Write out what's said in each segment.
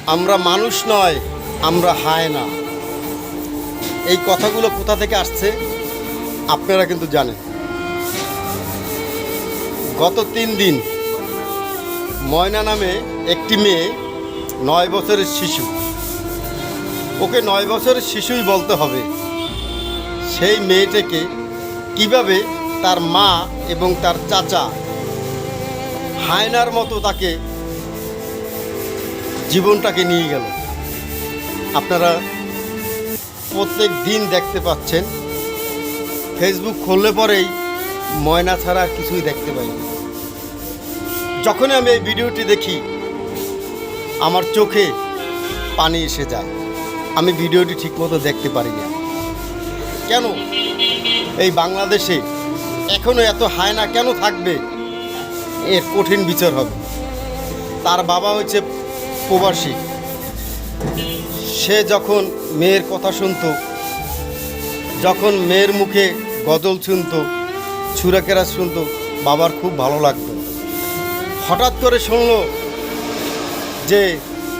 আমরা মানুষ নয়, আমরা হায়না। এই কথাগুলো কোথা থেকে আসছে আপনারা কিন্তু জানেন। গত 3 দিন ময়না নামে একটি মেয়ে, 9 বছরের শিশু, ওকে 9 বছরের শিশুই বলতে হবে, সেই মেয়েটাকে কিভাবে তার মা এবং তার চাচা হায়নার মতো তাকে জীবনটাকে নিয়ে গেল। আপনারা প্রত্যেক দিন দেখতে পাচ্ছেন, ফেসবুক খুললে পরেই ময়না ছাড়া আর কিছুই দেখতে পাই না। যখনই আমি এই ভিডিওটি দেখি আমার চোখে পানি এসে যায়। আমি ভিডিওটি ঠিকমতো দেখতে পারি না। কেন এই বাংলাদেশে এখনও এত হায়না কেন থাকবে? এর কঠিন বিচার হবে। তার বাবা হচ্ছে প্রবাসী। সে যখন মেয়ের কথা শুনতো, যখন মেয়ের মুখে গজল শুনতো, সুরাকেরা শুনতো, বাবার খুব ভালো লাগতো। হঠাৎ করে শুনলো যে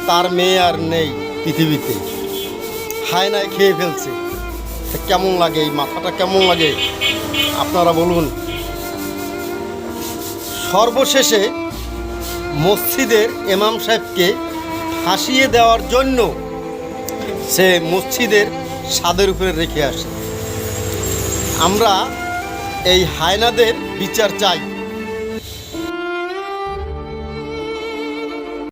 তার মেয়ে আর নেই পৃথিবীতে, হায়নায় খেয়ে ফেলছে। কেমন লাগে? এই মাথাটা কেমন লাগে আপনারা বলুন। সর্বশেষে মসজিদের ইমাম সাহেবকে ফাঁসিয়ে দেওয়ার জন্য সে মসজিদের ছাদের উপরে রেখে আসে। আমরা এই হায়নাদের বিচার চাই।